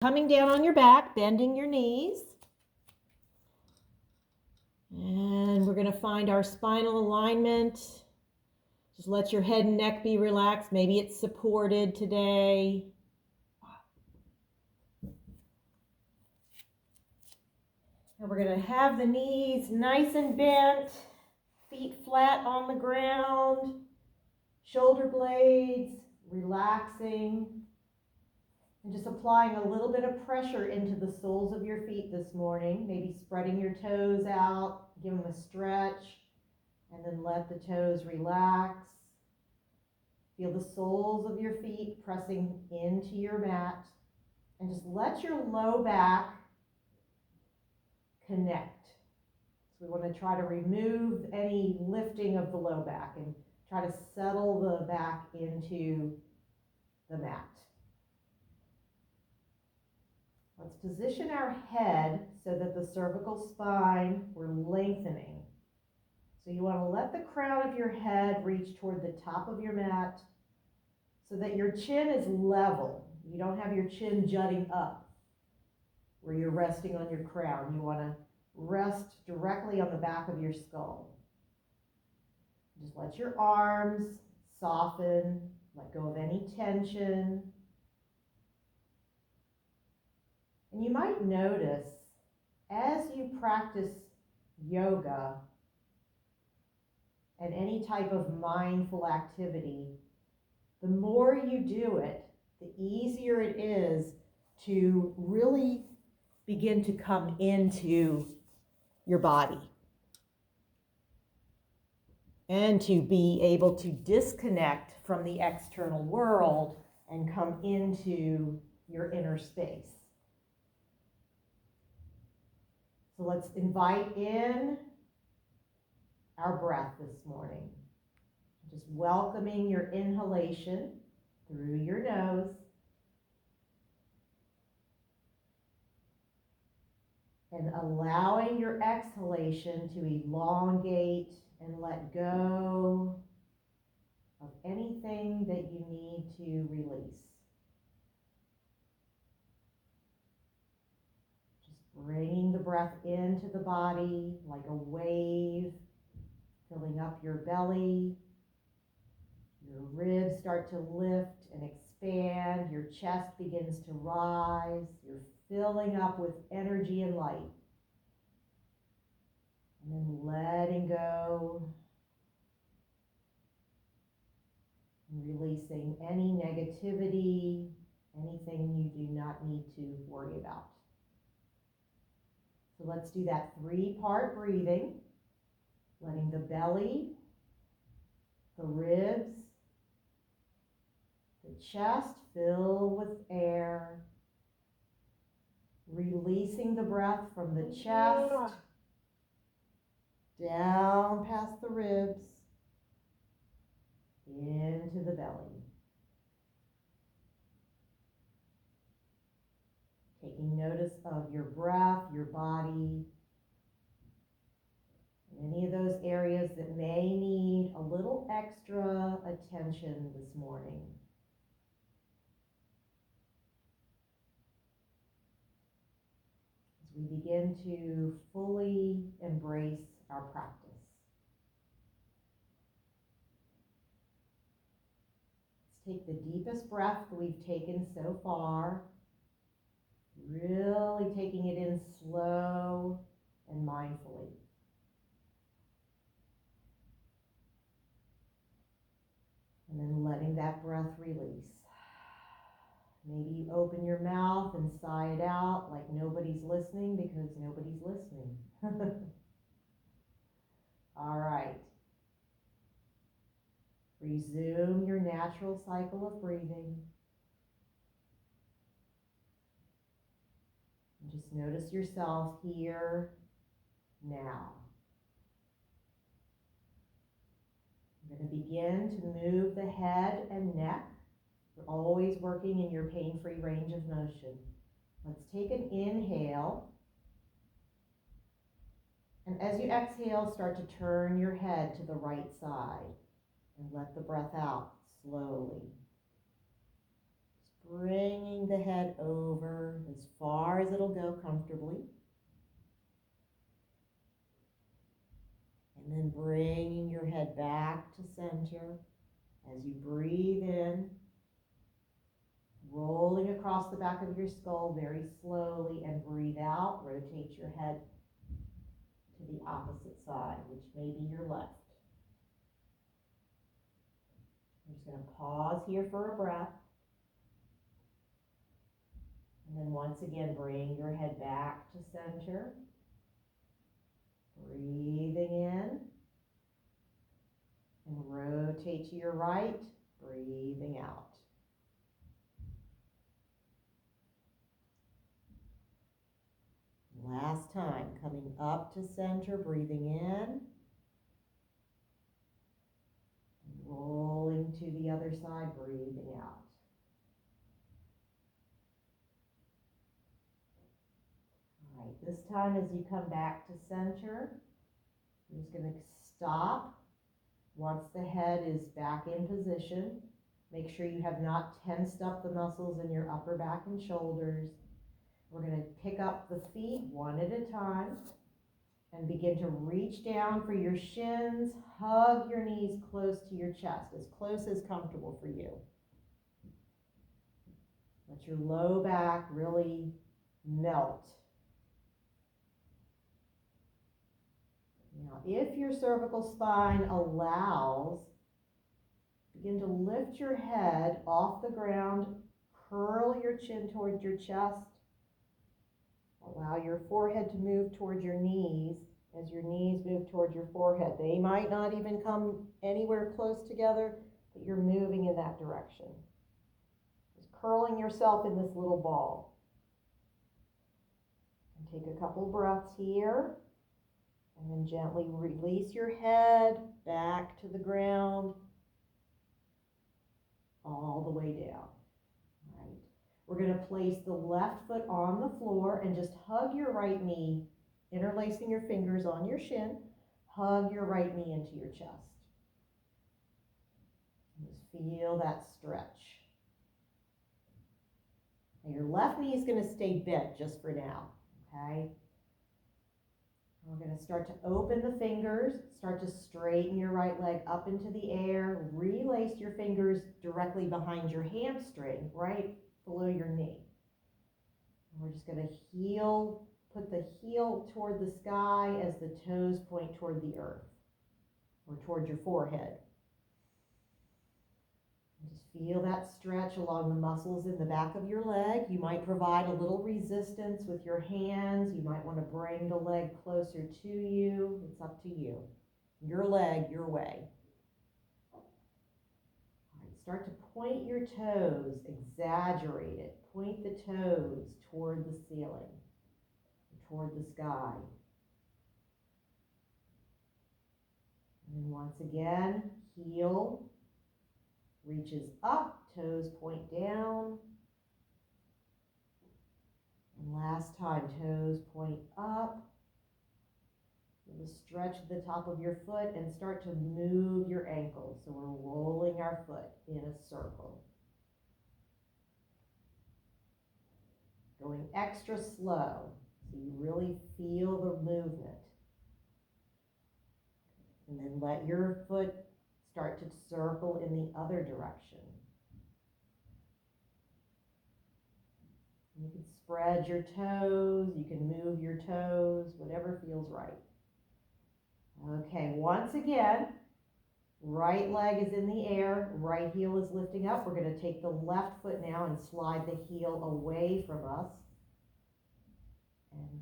coming down on your back, bending your knees. And we're going to find our spinal alignment. Just let your head and neck be relaxed. Maybe it's supported today. And we're going to have the knees nice and bent, feet flat on the ground, shoulder blades relaxing, and just applying a little bit of pressure into the soles of your feet this morning. Maybe spreading your toes out, give them a stretch, and then let the toes relax. Feel the soles of your feet pressing into your mat, and just let your low back connect. So we want to try to remove any lifting of the low back and try to settle the back into the mat. Let's position our head so that the cervical spine, we're lengthening. So you want to let the crown of your head reach toward the top of your mat so that your chin is level. You don't have your chin jutting up where you're resting on your crown. You want to rest directly on the back of your skull. Just let your arms soften, let go of any tension. And you might notice as you practice yoga and any type of mindful activity, the more you do it, the easier it is to really begin to come into your body and to be able to disconnect from the external world and come into your inner space. So let's invite in our breath this morning. Just welcoming your inhalation through your nose. And allowing your exhalation to elongate and let go of anything that you need to release. Just bringing the breath into the body like a wave, filling up your belly. Your ribs start to lift and expand. Your chest begins to rise. You're filling up with energy and light. And then letting go and releasing any negativity, anything you do not need to worry about. So let's do that 3-part breathing, letting the belly, the ribs, the chest fill with air, releasing the breath from the chest down past the ribs into the belly. Taking notice of your breath, your body, and any of those areas that may need a little extra attention this morning. As we begin to fully embrace our practice. Let's take the deepest breath that we've taken so far. Really taking it in slow and mindfully. And then letting that breath release. Maybe you open your mouth and sigh it out like nobody's listening because nobody's listening. All right. Resume your natural cycle of breathing. And just notice yourself here, now. You're going to begin to move the head and neck. You're always working in your pain-free range of motion. Let's take an inhale. And as you exhale, start to turn your head to the right side and let the breath out slowly. Just bringing the head over as far as it'll go comfortably. And then bringing your head back to center as you breathe in, rolling across the back of your skull very slowly, and breathe out. Rotate your head to the opposite side, which may be your left. I'm just going to pause here for a breath. And then once again, bring your head back to center. Breathing in. And rotate to your right, breathing out. Last time, coming up to center, breathing in. Rolling to the other side, breathing out. All right, this time as you come back to center, I'm just going to stop. Once the head is back in position, make sure you have not tensed up the muscles in your upper back and shoulders. We're going to pick up the feet one at a time and begin to reach down for your shins. Hug your knees close to your chest, as close as comfortable for you. Let your low back really melt. Now, if your cervical spine allows, begin to lift your head off the ground, curl your chin towards your chest, allow your forehead to move towards your knees as your knees move towards your forehead. They might not even come anywhere close together, but you're moving in that direction. Just curling yourself in this little ball. And take a couple breaths here. And then gently release your head back to the ground, all the way down. All right. We're going to place the left foot on the floor and just hug your right knee, interlacing your fingers on your shin. Hug your right knee into your chest. And just feel that stretch. Now your left knee is going to stay bent just for now, okay? We're going to start to open the fingers, start to straighten your right leg up into the air, relace your fingers directly behind your hamstring, right below your knee. And we're just going to put the heel toward the sky as the toes point toward the earth, or toward your forehead. And just feel that stretch along the muscles in the back of your leg. You might provide a little resistance with your hands. You might want to bring the leg closer to you. It's up to you. Your leg, your way. All right, start to point your toes, exaggerate it. Point the toes toward the ceiling, toward the sky. And then once again, heel reaches up, toes point down. And last time, toes point up. Give a stretch at the top of your foot and start to move your ankles. So we're rolling our foot in a circle. Going extra slow so you really feel the movement. And then let your foot start to circle in the other direction. You can spread your toes, you can move your toes, whatever feels right. Okay, once again, right leg is in the air, right heel is lifting up. We're going to take the left foot now and slide the heel away from us. And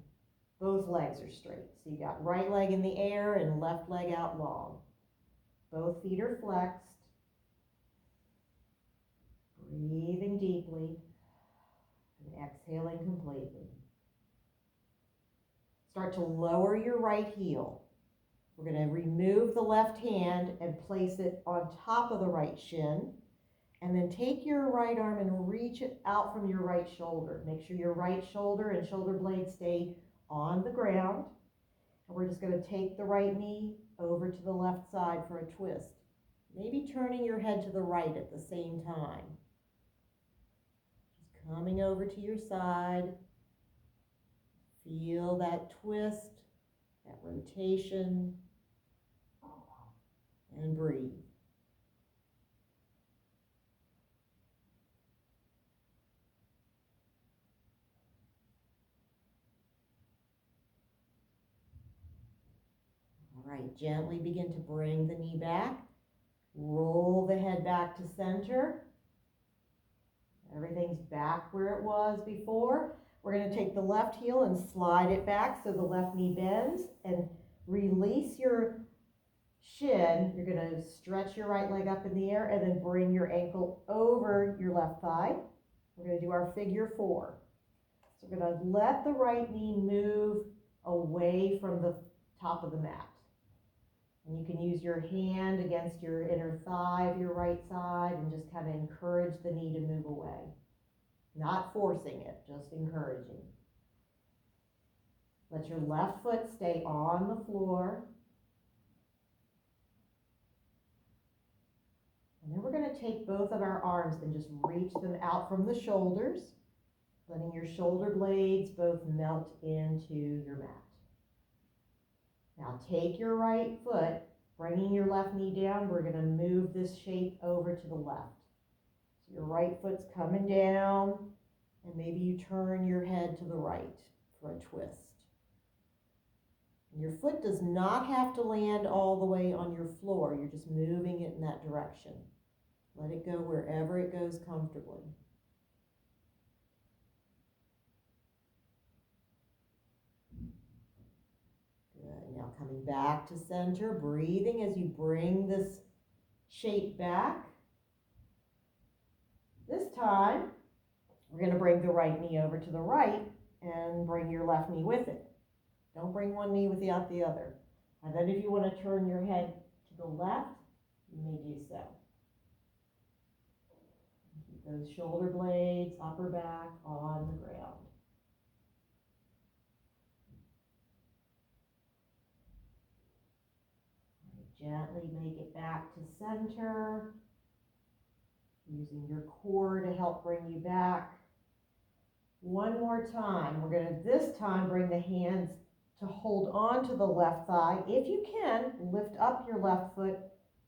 both legs are straight. So you got right leg in the air and left leg out long. Both feet are flexed. Breathing deeply and exhaling completely. Start to lower your right heel. We're going to remove the left hand and place it on top of the right shin. And then take your right arm and reach it out from your right shoulder. Make sure your right shoulder and shoulder blades stay on the ground. And we're just going to take the right knee over to the left side for a twist. Maybe turning your head to the right at the same time. Just coming over to your side. Feel that twist, that rotation, and breathe. All right, gently begin to bring the knee back. Roll the head back to center. Everything's back where it was before. We're going to take the left heel and slide it back so the left knee bends, and release your shin. You're going to stretch your right leg up in the air and then bring your ankle over your left thigh. We're going to do our figure 4. So we're going to let the right knee move away from the top of the mat. And you can use your hand against your inner thigh of your right side and just kind of encourage the knee to move away. Not forcing it, just encouraging. Let your left foot stay on the floor. And then we're going to take both of our arms and just reach them out from the shoulders, letting your shoulder blades both melt into your mat. Now take your right foot, bringing your left knee down. We're going to move this shape over to the left. So your right foot's coming down, and maybe you turn your head to the right for a twist. And your foot does not have to land all the way on your floor. You're just moving it in that direction. Let it go wherever it goes comfortably. Good. Now coming back to center, breathing as you bring this shape back. This time, we're going to bring the right knee over to the right and bring your left knee with it. Don't bring one knee without the other. And then if you want to turn your head to the left, you may do so. Keep those shoulder blades, upper back on the ground. Gently make it back to center, using your core to help bring you back. One more time. We're going to this time bring the hands to hold on to the left thigh. If you can, lift up your left foot,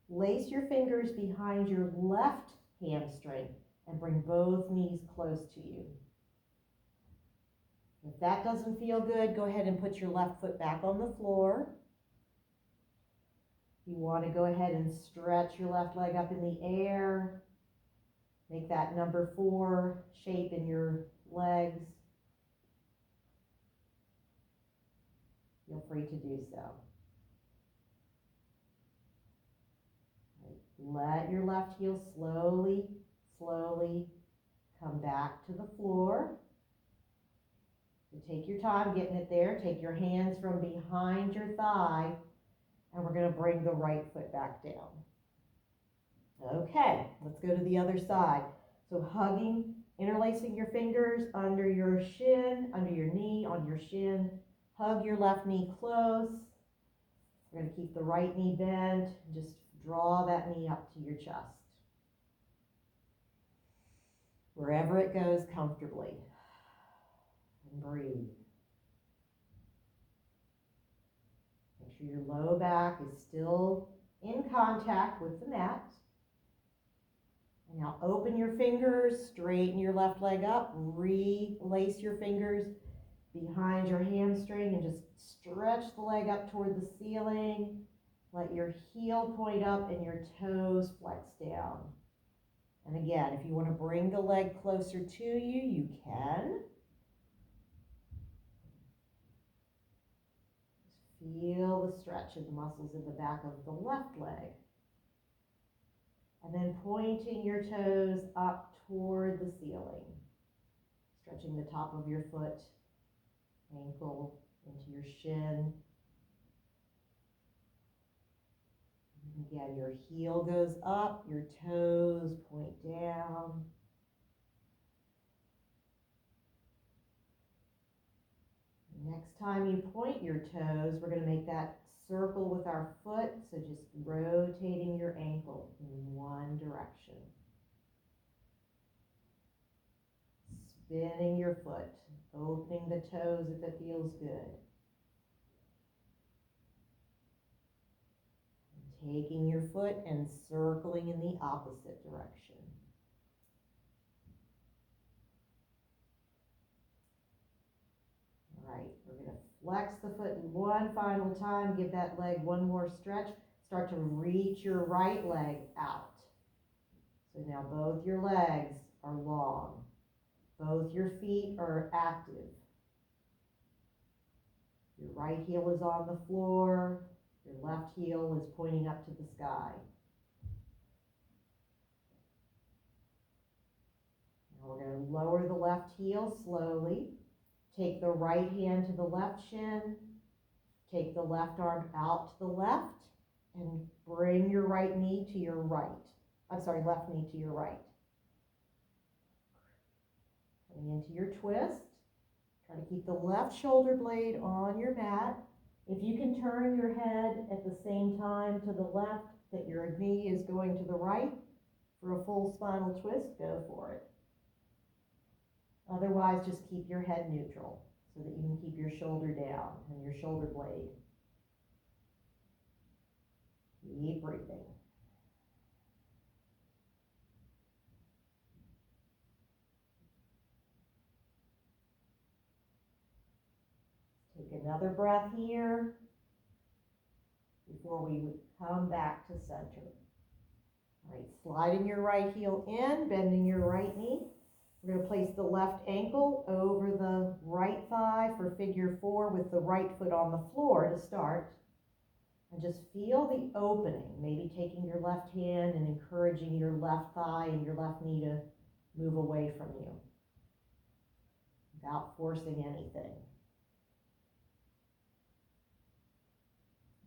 lace your fingers behind your left hamstring, and bring both knees close to you. If that doesn't feel good, go ahead and put your left foot back on the floor. You want to go ahead and stretch your left leg up in the air. Make that number 4 shape in your legs. Feel free to do so. Let your left heel slowly come back to the floor. So take your time getting it there. Take your hands from behind your thigh, and we're going to bring the right foot back down. Okay, let's go to the other side. So hugging, interlacing your fingers under your shin, under your knee, on your shin. Hug your left knee close. We're going to keep the right knee bent. Just draw that knee up to your chest. Wherever it goes comfortably. And breathe. Make sure your low back is still in contact with the mat. And now open your fingers, straighten your left leg up, relace your fingers behind your hamstring, and just stretch the leg up toward the ceiling. Let your heel point up and your toes flex down. And again, if you want to bring the leg closer to you, you can. Just feel the stretch of the muscles in the back of the left leg. And then pointing your toes up toward the ceiling. Stretching the top of your foot, ankle into your shin. And again, your heel goes up, your toes point down. Next time you point your toes, we're going to make that circle with our foot, so just rotating your ankle in one direction. Spinning your foot opening the toes if it feels good. And taking your foot and circling in the opposite direction. All right, we're going to flex the foot one final time. Give that leg one more stretch. Start to reach your right leg out. So now both your legs are long. Both your feet are active. Your right heel is on the floor. Your left heel is pointing up to the sky. Now we're going to lower the left heel slowly. Take the right hand to the left shin. Take the left arm out to the left and bring your right knee to your right. Left knee to your right. Coming into your twist. Try to keep the left shoulder blade on your mat. If you can turn your head at the same time to the left that your knee is going to the right for a full spinal twist, go for it. Otherwise, just keep your head neutral so that you can keep your shoulder down and your shoulder blade. Keep breathing. Take another breath here before we come back to center. All right, sliding your right heel in, bending your right knee. We're going to place the left ankle over the right thigh for figure 4 with the right foot on the floor to start. And just feel the opening, maybe taking your left hand and encouraging your left thigh and your left knee to move away from you without forcing anything.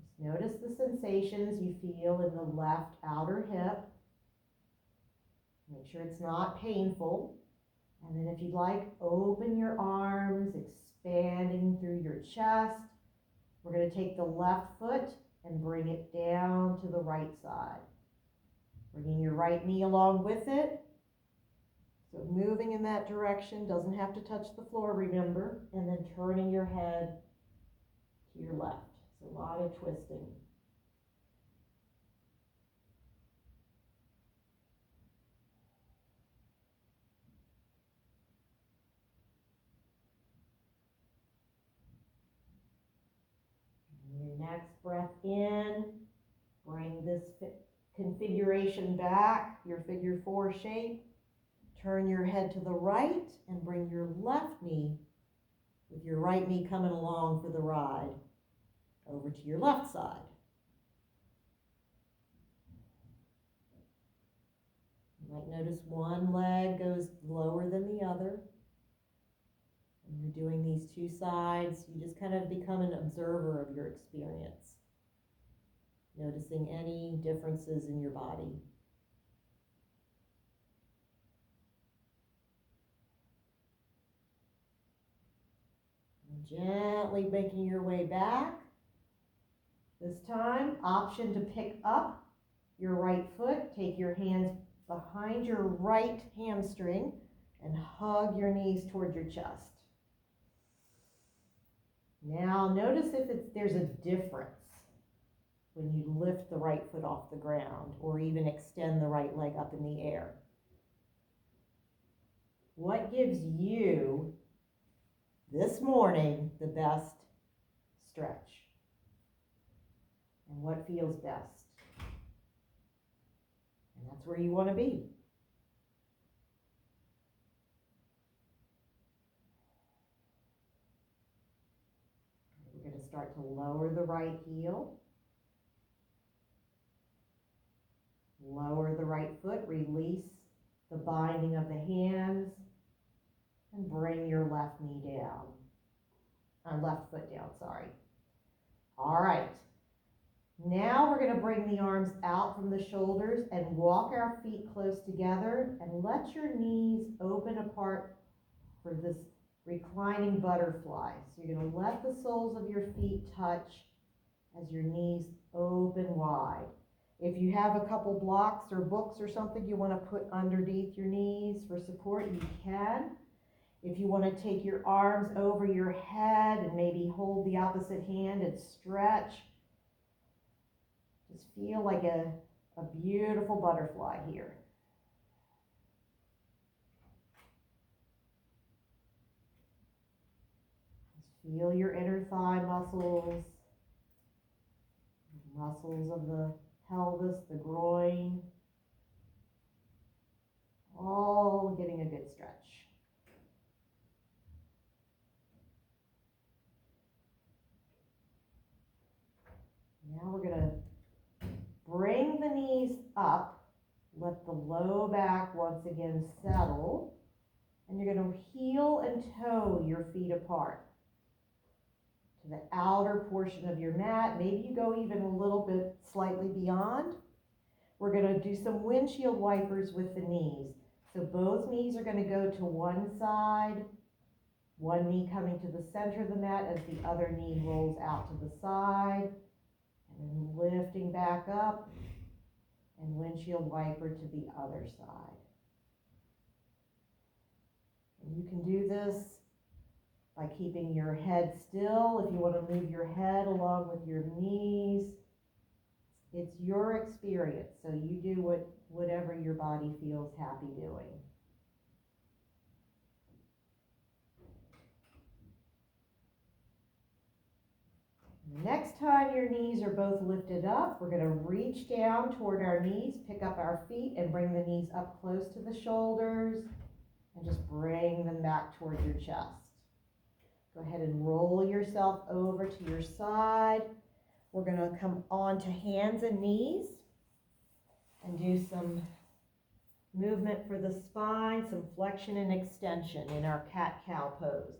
Just notice the sensations you feel in the left outer hip. Make sure it's not painful. And then if you'd like, open your arms, expanding through your chest. We're going to take the left foot and bring it down to the right side. Bringing your right knee along with it. So moving in that direction, doesn't have to touch the floor, remember. And then turning your head to your left. So a lot of twisting. Your next breath in, bring this configuration back, your figure 4 shape. Turn your head to the right and bring your left knee, with your right knee coming along for the ride, over to your left side. You might notice one leg goes lower than the other. When you're doing these two sides, you just kind of become an observer of your experience, noticing any differences in your body. And gently making your way back. This time, option to pick up your right foot. Take your hands behind your right hamstring and hug your knees toward your chest. Now notice if there's a difference when you lift the right foot off the ground or even extend the right leg up in the air. What gives you this morning the best stretch? And what feels best? And that's where you want to be. We're going to start to lower the right heel. Lower the right foot, release the binding of the hands, and bring your left knee down. Left foot down, sorry. All right. Now we're going to bring the arms out from the shoulders and walk our feet close together and let your knees open apart for this reclining butterfly. So you're going to let the soles of your feet touch as your knees open wide. If you have a couple blocks or books or something you want to put underneath your knees for support, you can. If you want to take your arms over your head and maybe hold the opposite hand and stretch, just feel like a beautiful butterfly here. Just feel your inner thigh muscles, muscles of the pelvis, the groin, all getting a good stretch. Now we're going to bring the knees up, let the low back once again settle, and you're going to heel and toe your feet apart to the outer portion of your mat. Maybe you go even a little bit slightly beyond. We're going to do some windshield wipers with the knees. So both knees are going to go to one side, one knee coming to the center of the mat as the other knee rolls out to the side, and then lifting back up and windshield wiper to the other side. And you can do this by keeping your head still. If you want to move your head along with your knees, it's your experience, so you do whatever your body feels happy doing. Next time your knees are both lifted up, we're going to reach down toward our knees, pick up our feet, and bring the knees up close to the shoulders, and just bring them back toward your chest. Go ahead and roll yourself over to your side. We're going to come on to hands and knees and do some movement for the spine, some flexion and extension in our cat-cow pose.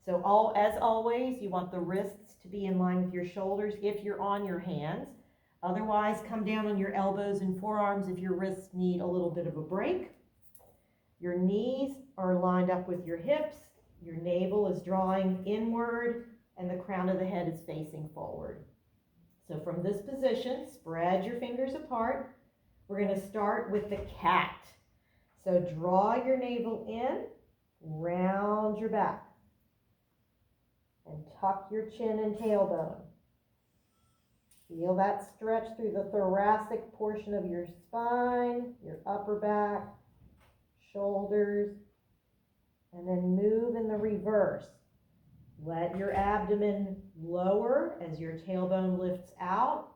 So as always, you want the wrists to be in line with your shoulders if you're on your hands. Otherwise, come down on your elbows and forearms if your wrists need a little bit of a break. Your knees are lined up with your hips. Your navel is drawing inward and the crown of the head is facing forward. So from this position, spread your fingers apart. We're going to start with the cat. So draw your navel in, round your back, and tuck your chin and tailbone. Feel that stretch through the thoracic portion of your spine, your upper back, shoulders, and then move in the reverse. Let your abdomen lower as your tailbone lifts out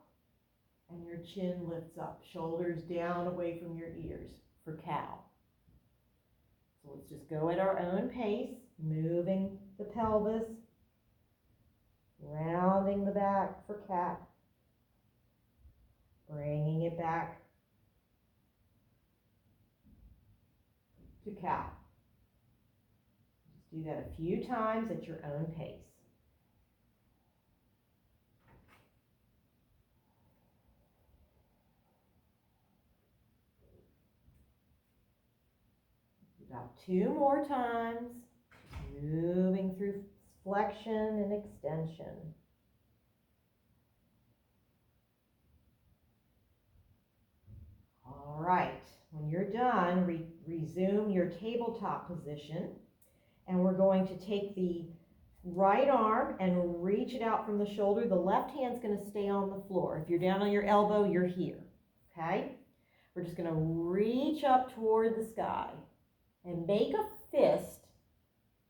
and your chin lifts up. Shoulders down away from your ears for cow. So let's just go at our own pace, moving the pelvis, rounding the back for cat, bringing it back to cow. Just do that a few times at your own pace. About 2 more times, moving through flexion and extension. All right, when you're done, resume your tabletop position, and we're going to take the right arm and reach it out from the shoulder. The left hand's going to stay on the floor. If you're down on your elbow, you're here, okay? We're just going to reach up toward the sky and make a fist,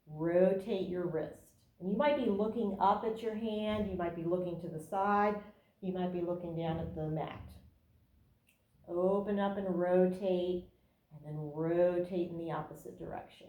rotate your wrist. And you might be looking up at your hand, you might be looking to the side, you might be looking down at the mat. Open up and rotate, and then rotate in the opposite direction.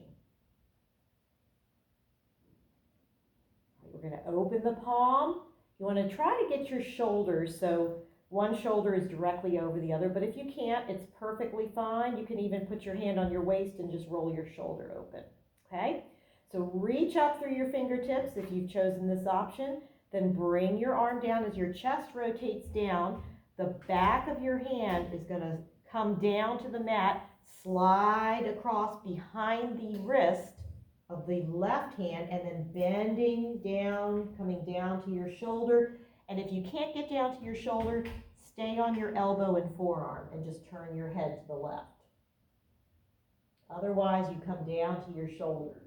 We're going to open the palm. You want to try to get your shoulders so one shoulder is directly over the other, but if you can't, it's perfectly fine. You can even put your hand on your waist and just roll your shoulder open, okay? So reach up through your fingertips if you've chosen this option, then bring your arm down as your chest rotates down. The back of your hand is going to come down to the mat, slide across behind the wrist of the left hand, and then bending down, coming down to your shoulder. And if you can't get down to your shoulder, stay on your elbow and forearm and just turn your head to the left. Otherwise, you come down to your shoulder.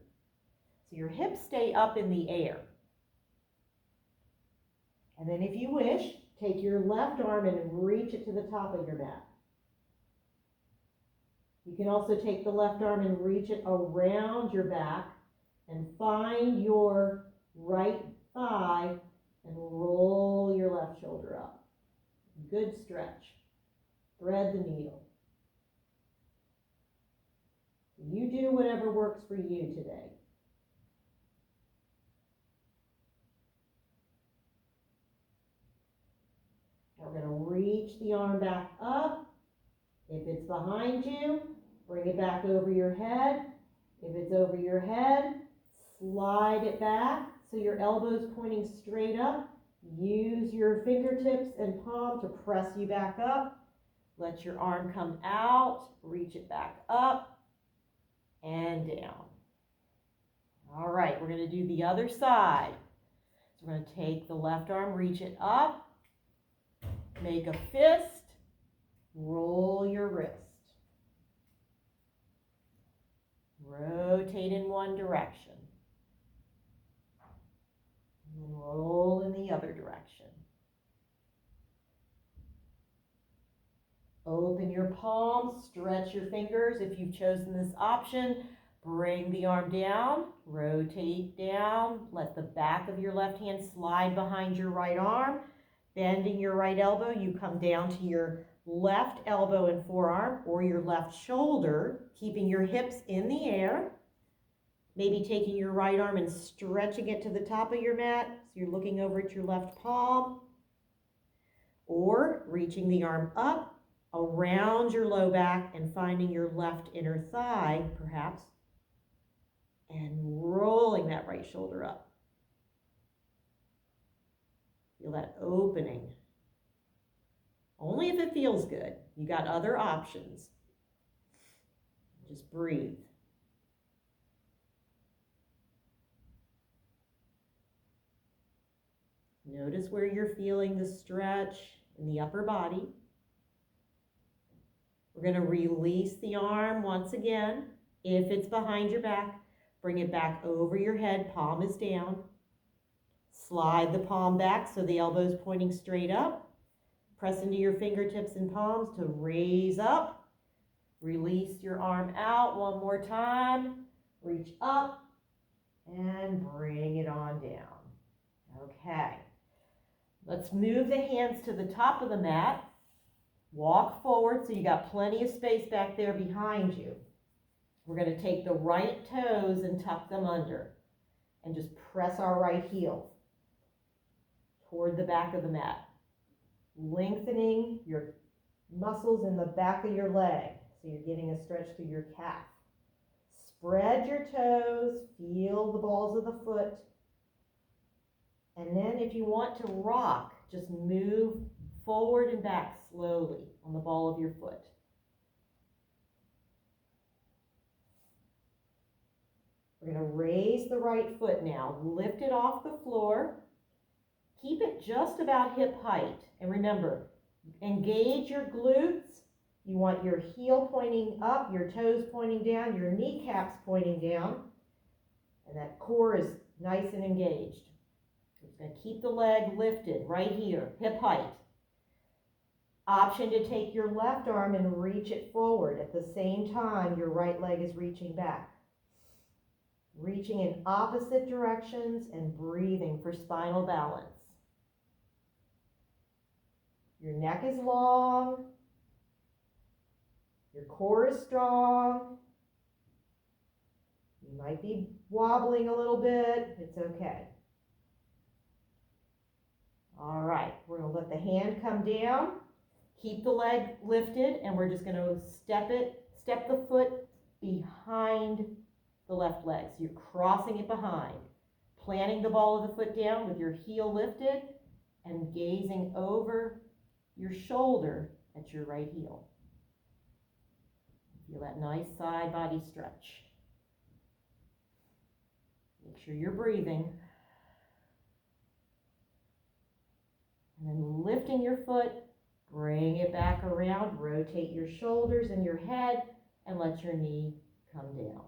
So your hips stay up in the air. And then if you wish, take your left arm and reach it to the top of your mat. You can also take the left arm and reach it around your back and find your right thigh and roll your left shoulder up. Good stretch. Thread the needle. You do whatever works for you today. Now we're going to reach the arm back up. If it's behind you, bring it back over your head. If it's over your head, slide it back so your elbow's pointing straight up. Use your fingertips and palm to press you back up. Let your arm come out, reach it back up and down. All right, we're going to do the other side. So we're going to take the left arm, reach it up, make a fist, roll your wrist. Rotate in one direction. And then roll in the other direction. Open your palms, stretch your fingers. If you've chosen this option, bring the arm down, rotate down, let the back of your left hand slide behind your right arm. Bending your right elbow, you come down to your left elbow and forearm or your left shoulder, keeping your hips in the air. Maybe taking your right arm and stretching it to the top of your mat, so you're looking over at your left palm. Or reaching the arm up around your low back and finding your left inner thigh, perhaps, and rolling that right shoulder up. Feel that opening. Only if it feels good. You got other options. Just breathe. Notice where you're feeling the stretch in the upper body. We're going to release the arm once again. If it's behind your back, bring it back over your head, palm is down. Slide the palm back so the elbow is pointing straight up. Press into your fingertips and palms to raise up. Release your arm out one more time. Reach up and bring it on down. Okay. Let's move the hands to the top of the mat. Walk forward so you got plenty of space back there behind you. We're going to take the right toes and tuck them under and just press our right heel toward the back of the mat. Lengthening your muscles in the back of your leg so you're getting a stretch through your calf. Spread your toes, feel the balls of the foot. And then if you want to rock, just move forward and back slowly on the ball of your foot. We're going to raise the right foot now. Lift it off the floor. Keep it just about hip height. And remember, engage your glutes. You want your heel pointing up, your toes pointing down, your kneecaps pointing down. And that core is nice and engaged. We're just going to keep the leg lifted right here, hip height. Option to take your left arm and reach it forward. At the same time, your right leg is reaching back. Reaching in opposite directions and breathing for spinal balance. Your neck is long. Your core is strong. You might be wobbling a little bit. It's okay. All right, we're going to let the hand come down. Keep the leg lifted, and we're just going to step the foot behind the left leg. So you're crossing it behind, planting the ball of the foot down with your heel lifted and gazing over your shoulder at your right heel. Feel that nice side body stretch. Make sure you're breathing. And then lifting your foot, bring it back around, rotate your shoulders and your head, and let your knee come down.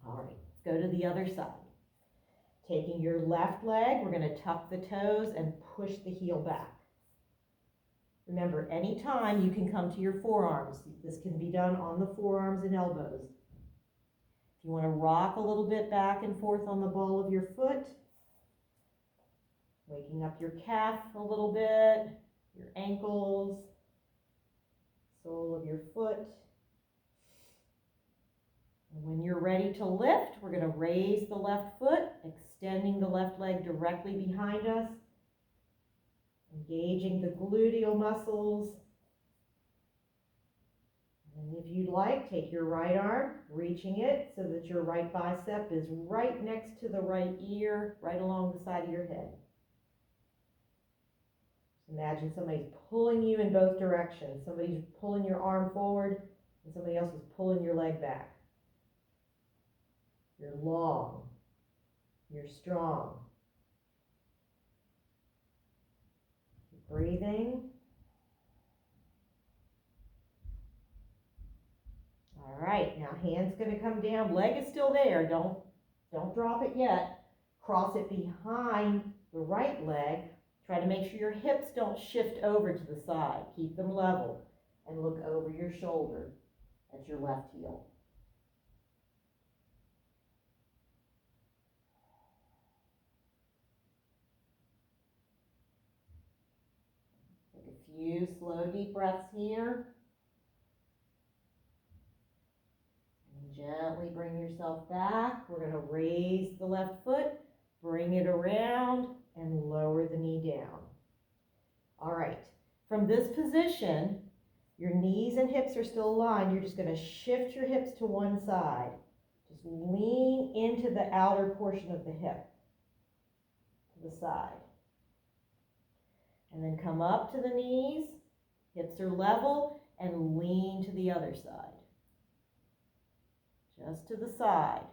All right, go to the other side. Taking your left leg, we're going to tuck the toes and push the heel back. Remember, anytime you can come to your forearms. This can be done on the forearms and elbows. If you want to rock a little bit back and forth on the ball of your foot, waking up your calf a little bit, your ankles, sole of your foot. And when you're ready to lift, we're going to raise the left foot, extending the left leg directly behind us, engaging the gluteal muscles. And if you'd like, take your right arm, reaching it so that your right bicep is right next to the right ear, right along the side of your head. Imagine somebody's pulling you in both directions. Somebody's pulling your arm forward and somebody else is pulling your leg back. You're long. You're strong. Keep breathing. All right, now hand's going to come down. Leg is still there. Don't drop it yet. Cross it behind the right leg. Try to make sure your hips don't shift over to the side. Keep them level and look over your shoulder at your left heel. Take a few slow, deep breaths here. And gently bring yourself back. We're going to raise the left foot, bring it around, and lower the knee down. All right, from this position, your knees and hips are still aligned. You're just going to shift your hips to one side. Just lean into the outer portion of the hip, to the side. And then come up to the knees, hips are level, and lean to the other side. Just to the side.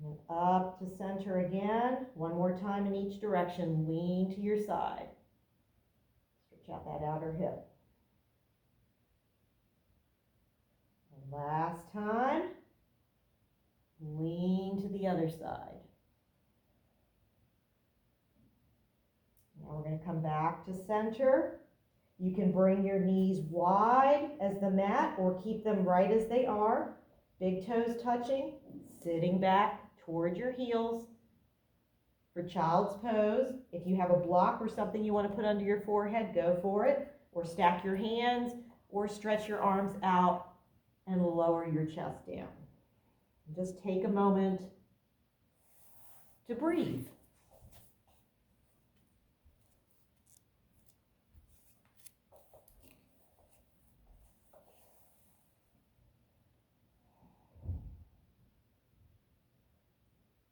And up to center again. One more time in each direction. Lean to your side. Stretch out that outer hip. And last time. Lean to the other side. Now we're going to come back to center. You can bring your knees wide as the mat or keep them right as they are. Big toes touching, sitting back toward your heels for child's pose. If you have a block or something you want to put under your forehead, go for it. Or stack your hands or stretch your arms out and lower your chest down. Just take a moment to breathe.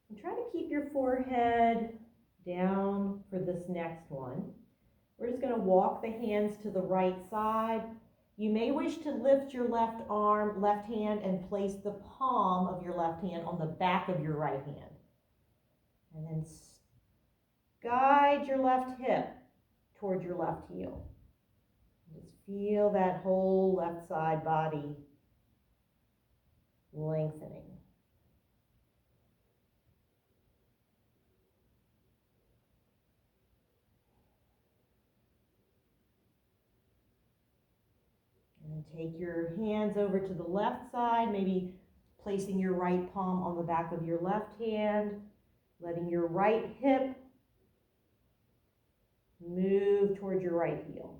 And try to keep your forehead down for this next one. We're just going to walk the hands to the right side. You may wish to lift your left arm, left hand, and place the palm of your left hand on the back of your right hand. And then guide your left hip toward your left heel. Just feel that whole left side body lengthening. And take your hands over to the left side, maybe placing your right palm on the back of your left hand, letting your right hip move toward your right heel.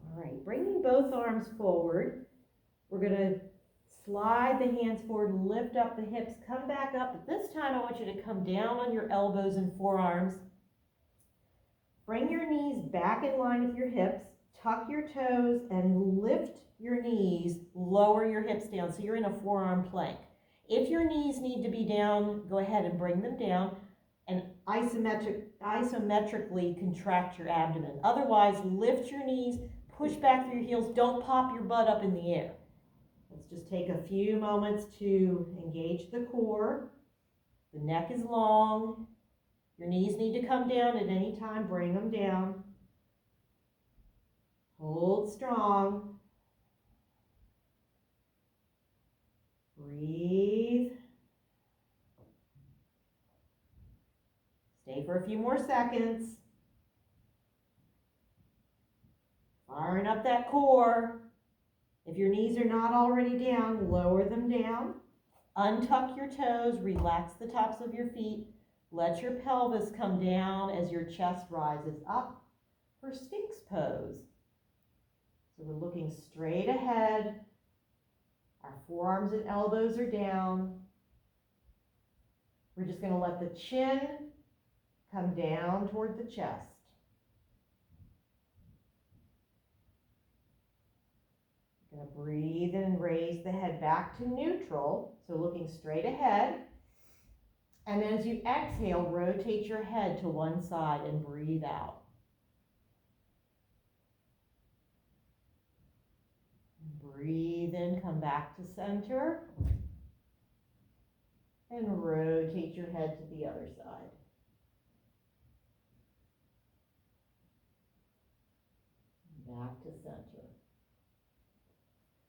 All right, bringing both arms forward, we're going to slide the hands forward, lift up the hips, come back up. But this time I want you to come down on your elbows and forearms. Bring your knees back in line with your hips, tuck your toes, and lift your knees, lower your hips down so you're in a forearm plank. If your knees need to be down, go ahead and bring them down and isometrically contract your abdomen. Otherwise, lift your knees, push back through your heels, don't pop your butt up in the air. Let's just take a few moments to engage the core. The neck is long, Your knees need to come down at any time, bring them down. Hold strong. Breathe. Stay for a few more seconds. Firing up that core. If your knees are not already down, lower them down. Untuck your toes, relax the tops of your feet. Let your pelvis come down as your chest rises up for Sphinx pose. So we're looking straight ahead. Our forearms and elbows are down. We're just going to let the chin come down toward the chest. We're going to breathe in and raise the head back to neutral, so looking straight ahead. And as you exhale, rotate your head to one side and breathe out. Breathe in, come back to center. And rotate your head to the other side. Back to center.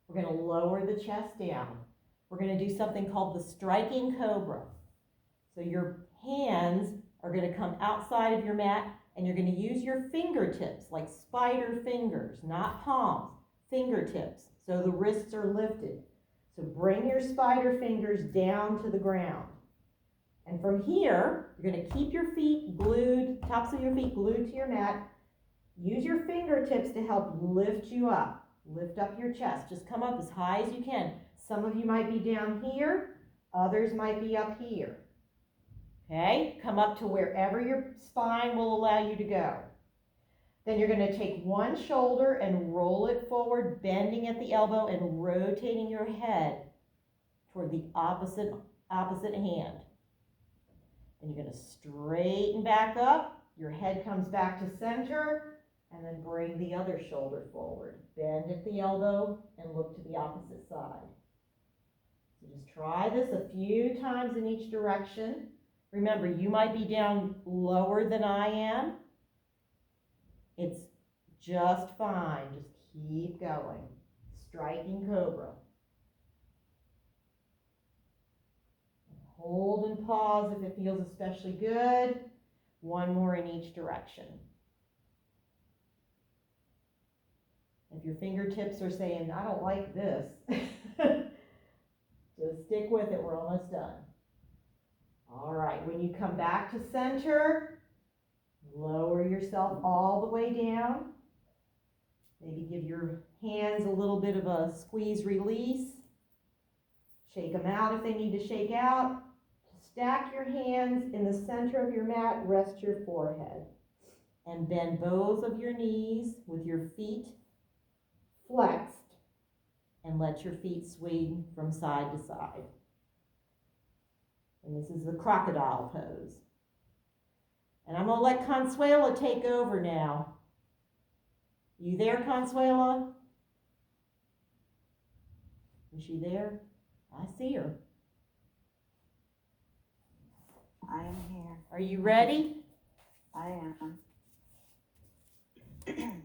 We're going to lower the chest down. We're going to do something called the striking cobra. So your hands are going to come outside of your mat and you're going to use your fingertips like spider fingers, not palms, fingertips. So the wrists are lifted. So bring your spider fingers down to the ground. And from here, you're going to keep your feet glued, tops of your feet glued to your mat. Use your fingertips to help lift you up. Lift up your chest. Just come up as high as you can. Some of you might be down here. Others might be up here. Okay? Come up to wherever your spine will allow you to go. Then you're going to take one shoulder and roll it forward, bending at the elbow and rotating your head toward the opposite hand. Then you're going to straighten back up. Your head comes back to center, and then bring the other shoulder forward. Bend at the elbow and look to the opposite side. So just try this a few times in each direction. Remember, you might be down lower than I am. It's just fine. Just keep going. Striking cobra. Hold and pause if it feels especially good. One more in each direction. If your fingertips are saying, I don't like this, just stick with it. We're almost done. All right, when you come back to center, lower yourself all the way down. Maybe give your hands a little bit of a squeeze release. Shake them out if they need to shake out. Stack your hands in the center of your mat, rest your forehead. And bend both of your knees with your feet flexed. And let your feet swing from side to side. And this is the crocodile pose. And I'm going to let Consuela take over now. You there, Consuela? Is she there? I see her. I am here. Are you ready? I am.